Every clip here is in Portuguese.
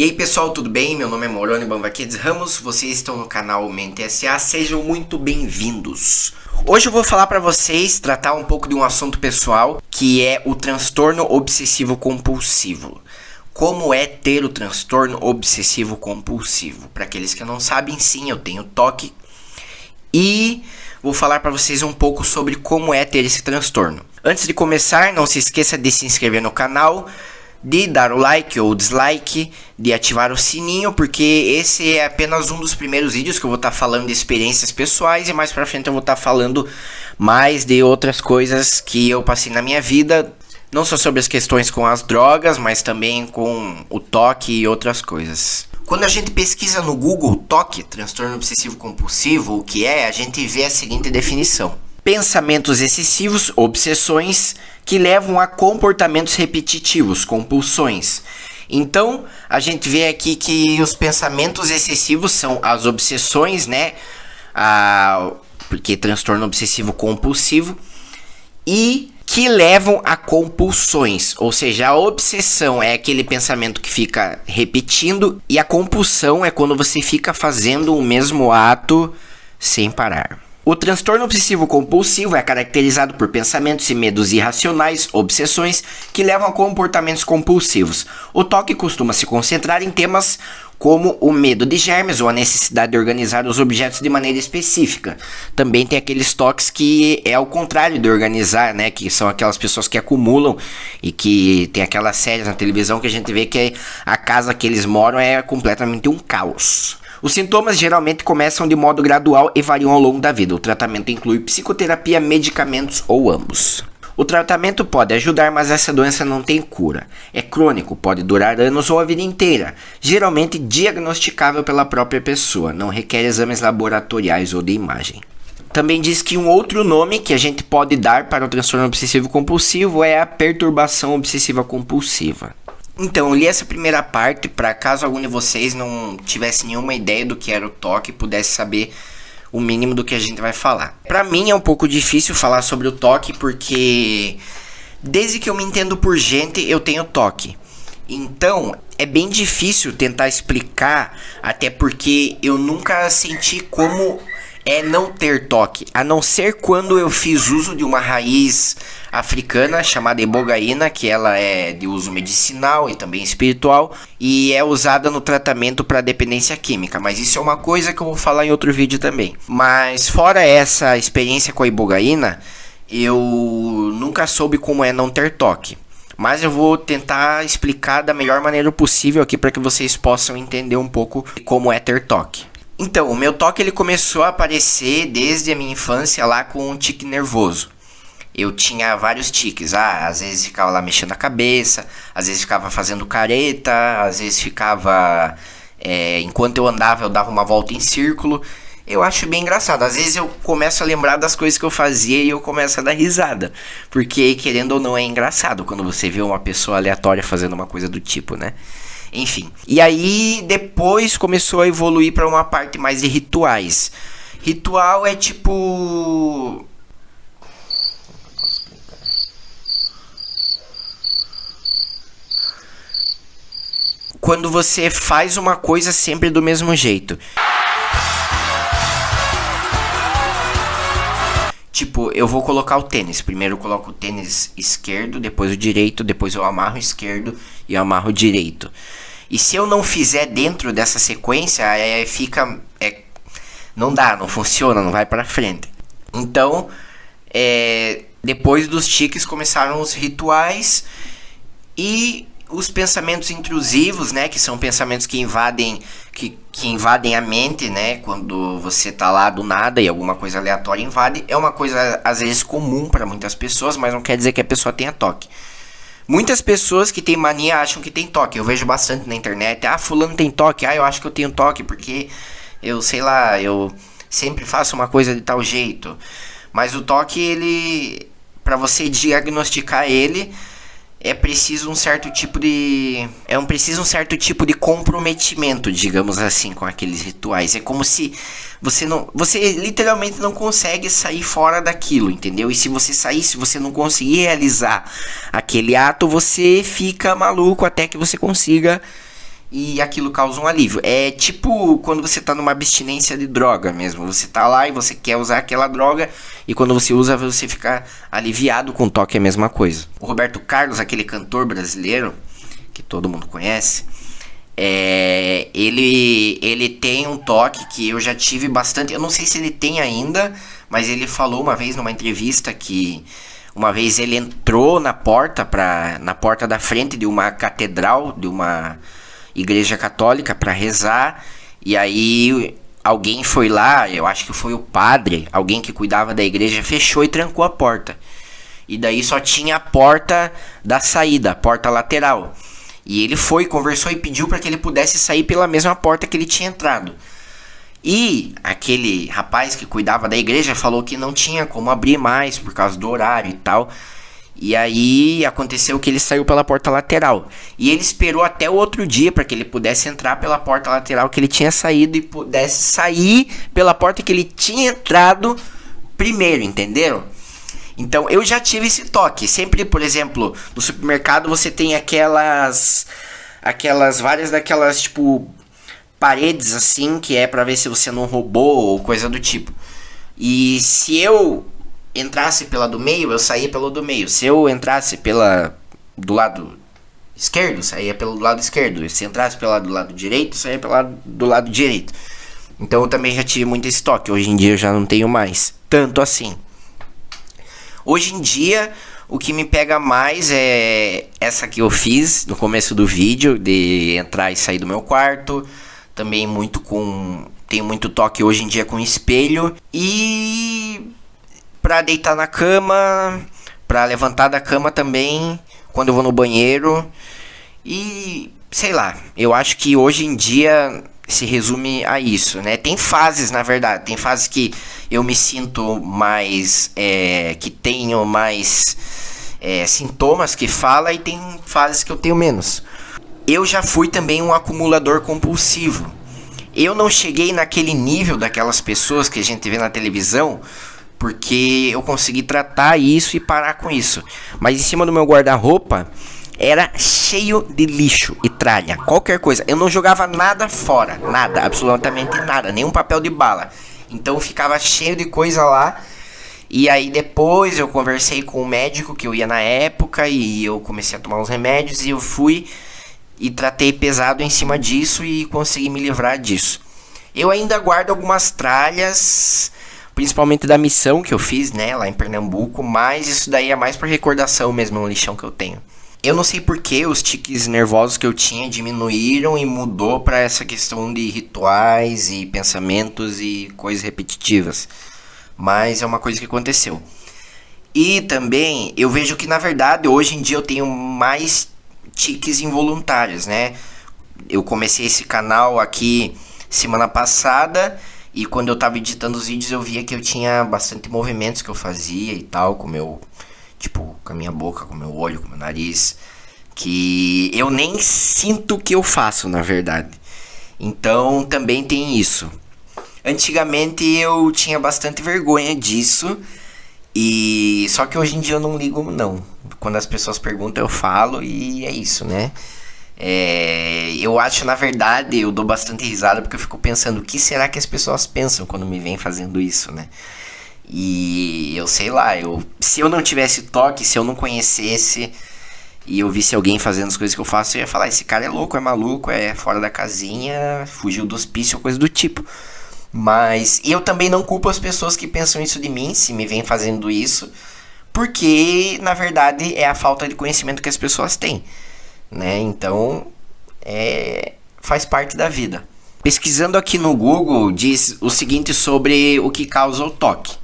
E aí pessoal, tudo bem? Meu nome é Moroni Bambaquedes Ramos, vocês estão no canal Mente S.A., sejam muito bem-vindos. Hoje eu vou falar para vocês, tratar um pouco de um assunto pessoal, que é o transtorno obsessivo compulsivo. Como é ter o transtorno obsessivo compulsivo? Para aqueles que não sabem, sim, eu tenho TOC e vou falar para vocês um pouco sobre como é ter esse transtorno. Antes de começar, não se esqueça de se inscrever no canal, de dar o like ou dislike, de ativar o sininho, porque esse é apenas um dos primeiros vídeos que eu vou estar falando de experiências pessoais e mais pra frente eu vou estar falando mais de outras coisas que eu passei na minha vida, não só sobre as questões com as drogas, mas também com o TOC e outras coisas. Quando a gente pesquisa no Google TOC, transtorno obsessivo compulsivo, o que é, a gente vê a seguinte definição: pensamentos excessivos, obsessões, que levam a comportamentos repetitivos, compulsões. Então, a gente vê aqui que os pensamentos excessivos são as obsessões, né? Porque transtorno obsessivo compulsivo. E que levam a compulsões. Ou seja, a obsessão é aquele pensamento que fica repetindo. E a compulsão é quando você fica fazendo o mesmo ato sem parar. O transtorno obsessivo compulsivo é caracterizado por pensamentos e medos irracionais, obsessões, que levam a comportamentos compulsivos. O TOC costuma se concentrar em temas como o medo de germes ou a necessidade de organizar os objetos de maneira específica. Também tem aqueles TOCs que é ao contrário de organizar, né? Que são aquelas pessoas que acumulam e que tem aquelas séries na televisão que a gente vê que a casa que eles moram é completamente um caos. Os sintomas geralmente começam de modo gradual e variam ao longo da vida. O tratamento inclui psicoterapia, medicamentos ou ambos. O tratamento pode ajudar, mas essa doença não tem cura. É crônico, pode durar anos ou a vida inteira. Geralmente diagnosticável pela própria pessoa, não requer exames laboratoriais ou de imagem. Também diz que um outro nome que a gente pode dar para o transtorno obsessivo compulsivo é a perturbação obsessiva compulsiva. Então, eu li essa primeira parte para caso algum de vocês não tivesse nenhuma ideia do que era o TOC e pudesse saber o mínimo do que a gente vai falar. Para mim é um pouco difícil falar sobre o TOC porque desde que eu me entendo por gente eu tenho TOC. Então, é bem difícil tentar explicar, até porque eu nunca senti como é não ter TOC, a não ser quando eu fiz uso de uma raiz africana chamada ibogaína, que ela é de uso medicinal e também espiritual e é usada no tratamento para dependência química, mas isso é uma coisa que eu vou falar em outro vídeo também. Mas fora essa experiência com a ibogaína, eu nunca soube como é não ter TOC, mas eu vou tentar explicar da melhor maneira possível aqui para que vocês possam entender um pouco como é ter TOC. Então, o meu TOC ele começou a aparecer desde a minha infância lá com um tique nervoso. Eu tinha vários tiques, às vezes ficava lá mexendo a cabeça, às vezes ficava fazendo careta, às vezes ficava, enquanto eu andava eu dava uma volta em círculo. Eu acho bem engraçado, às vezes eu começo a lembrar das coisas que eu fazia e eu começo a dar risada. Porque querendo ou não é engraçado quando você vê uma pessoa aleatória fazendo uma coisa do tipo, né? Enfim, e aí depois começou a evoluir para uma parte mais de rituais. Ritual é tipo... quando você faz uma coisa sempre do mesmo jeito. Tipo, eu vou colocar o tênis. Primeiro eu coloco o tênis esquerdo, depois o direito, depois eu amarro o esquerdo e eu amarro o direito. E se eu não fizer dentro dessa sequência, não dá, não funciona, não vai pra frente. Então, depois dos tiques começaram os rituais e os pensamentos intrusivos, né, que são pensamentos que invadem a mente, né, quando você tá lá do nada e alguma coisa aleatória invade. É uma coisa às vezes comum para muitas pessoas, mas não quer dizer que a pessoa tenha TOC. Muitas pessoas que têm mania acham que tem TOC. Eu vejo bastante na internet, fulano tem TOC, eu acho que eu tenho TOC porque eu sei lá, eu sempre faço uma coisa de tal jeito. Mas o TOC, ele, para você diagnosticar ele, é preciso um certo tipo de comprometimento, digamos assim, com aqueles rituais. É como se você literalmente não consegue sair fora daquilo, entendeu? E se você sair, se você não conseguir realizar aquele ato, você fica maluco até que você consiga e aquilo causa um alívio. É tipo quando você tá numa abstinência de droga mesmo. Você tá lá e você quer usar aquela droga, e quando você usa, você fica aliviado com o toque, é a mesma coisa. O Roberto Carlos, aquele cantor brasileiro que todo mundo conhece, ele tem um toque que eu já tive bastante. Eu não sei se ele tem ainda, mas ele falou uma vez numa entrevista que uma vez ele entrou na porta da frente de uma catedral, de uma igreja católica, para rezar, e aí alguém foi lá, eu acho que foi o padre, alguém que cuidava da igreja, fechou e trancou a porta. E daí só tinha a porta da saída, a porta lateral. E ele foi, conversou e pediu para que ele pudesse sair pela mesma porta que ele tinha entrado. E aquele rapaz que cuidava da igreja falou que não tinha como abrir mais por causa do horário e tal. E aí aconteceu que ele saiu pela porta lateral. E ele esperou até o outro dia para que ele pudesse entrar pela porta lateral que ele tinha saído e pudesse sair pela porta que ele tinha entrado primeiro, entenderam? Então eu já tive esse toque. Sempre, por exemplo, no supermercado você tem aquelas várias daquelas tipo paredes assim, que é pra ver se você não roubou ou coisa do tipo. E se eu entrasse pela do meio, eu saía pelo do meio. Se eu entrasse do lado esquerdo, saía pelo lado esquerdo. E se entrasse do lado direito, saía do lado direito. Então eu também já tive muito esse toque. Hoje em dia eu já não tenho mais tanto assim. Hoje em dia o que me pega mais é essa que eu fiz no começo do vídeo, de entrar e sair do meu quarto. Também tenho muito toque hoje em dia com espelho. E pra deitar na cama, pra levantar da cama também, quando eu vou no banheiro. E sei lá, eu acho que hoje em dia se resume a isso, né? Tem fases, na verdade, tem fases que eu me sinto mais, que tenho mais sintomas que fala, e tem fases que eu tenho menos. Eu já fui também um acumulador compulsivo. Eu não cheguei naquele nível daquelas pessoas que a gente vê na televisão, porque eu consegui tratar isso e parar com isso. Mas em cima do meu guarda-roupa era cheio de lixo e tralha, qualquer coisa. Eu não jogava nada fora, nada, absolutamente nada, nenhum papel de bala. Então ficava cheio de coisa lá. E aí depois eu conversei com o médico que eu ia na época, e eu comecei a tomar uns remédios, e eu fui e tratei pesado em cima disso e consegui me livrar disso. Eu ainda guardo algumas tralhas, principalmente da missão que eu fiz, né, lá em Pernambuco, mas isso daí é mais por recordação mesmo, um lixão que eu tenho. Eu não sei porque os tiques nervosos que eu tinha diminuíram e mudou para essa questão de rituais e pensamentos e coisas repetitivas, mas é uma coisa que aconteceu. E também eu vejo que na verdade hoje em dia eu tenho mais tiques involuntários, né? Eu comecei esse canal aqui semana passada, e quando eu tava editando os vídeos eu via que eu tinha bastante movimentos que eu fazia e tal, com meu, tipo, com a minha boca, com o meu olho, com o meu nariz, que eu nem sinto que eu faço, na verdade. Então também tem isso. Antigamente eu tinha bastante vergonha disso, e só que hoje em dia eu não ligo não. Quando as pessoas perguntam eu falo, e é isso, né? Eu acho, na verdade, eu dou bastante risada porque eu fico pensando, o que será que as pessoas pensam quando me veem fazendo isso, né? E eu sei lá, se eu não tivesse toque, se eu não conhecesse e eu visse alguém fazendo as coisas que eu faço, eu ia falar, esse cara é louco, é maluco, é fora da casinha, fugiu do hospício, coisa do tipo. Mas eu também não culpo as pessoas que pensam isso de mim, se me veem fazendo isso, porque na verdade é a falta de conhecimento que as pessoas têm, né? Então faz parte da vida. Pesquisando aqui no Google, diz o seguinte sobre o que causa o toque.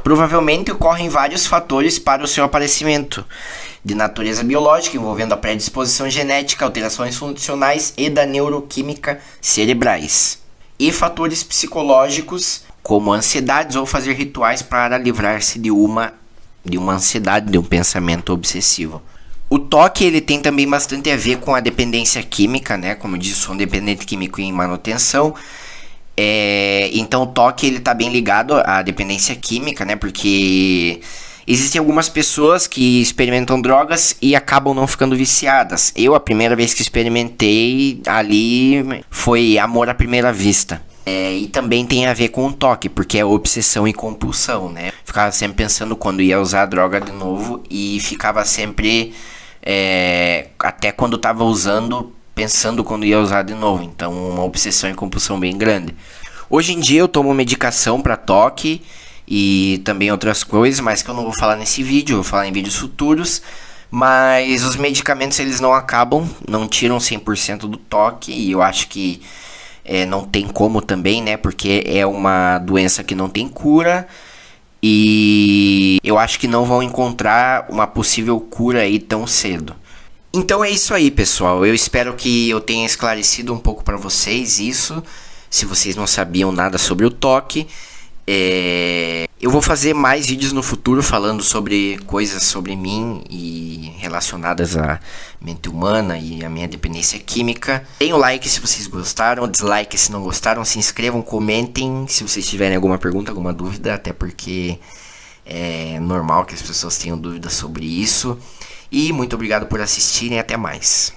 Provavelmente ocorrem vários fatores para o seu aparecimento, de natureza biológica, envolvendo a predisposição genética, alterações funcionais e da neuroquímica cerebrais, e fatores psicológicos, como ansiedades ou fazer rituais para livrar-se de uma ansiedade, de um pensamento obsessivo. O toque ele tem também bastante a ver com a dependência química, né? Como diz, sou um dependente químico em manutenção. Então o toque ele tá bem ligado à dependência química, né? Porque Existem algumas pessoas que experimentam drogas e acabam não ficando viciadas. Eu, a primeira vez que experimentei ali, foi amor à primeira vista. E também tem a ver com o toque, porque é obsessão e compulsão, né? Ficava sempre pensando quando ia usar a droga de novo e ficava sempre, até quando tava usando, pensando quando ia usar de novo. Então, uma obsessão e compulsão bem grande. Hoje em dia eu tomo medicação para toque e também outras coisas, mas que eu não vou falar nesse vídeo, eu vou falar em vídeos futuros. Mas os medicamentos eles não acabam, não tiram 100% do toque, e eu acho que não tem como também, né? Porque é uma doença que não tem cura. E eu acho que não vão encontrar uma possível cura aí tão cedo. Então é isso aí, pessoal. Eu espero que eu tenha esclarecido um pouco para vocês isso. Se vocês não sabiam nada sobre o toque. Eu vou fazer mais vídeos no futuro falando sobre coisas sobre mim e relacionadas à mente humana e à minha dependência química. Deem o like se vocês gostaram, dislike se não gostaram, se inscrevam, comentem se vocês tiverem alguma pergunta, alguma dúvida, até porque é normal que as pessoas tenham dúvidas sobre isso. E muito obrigado por assistirem, até mais.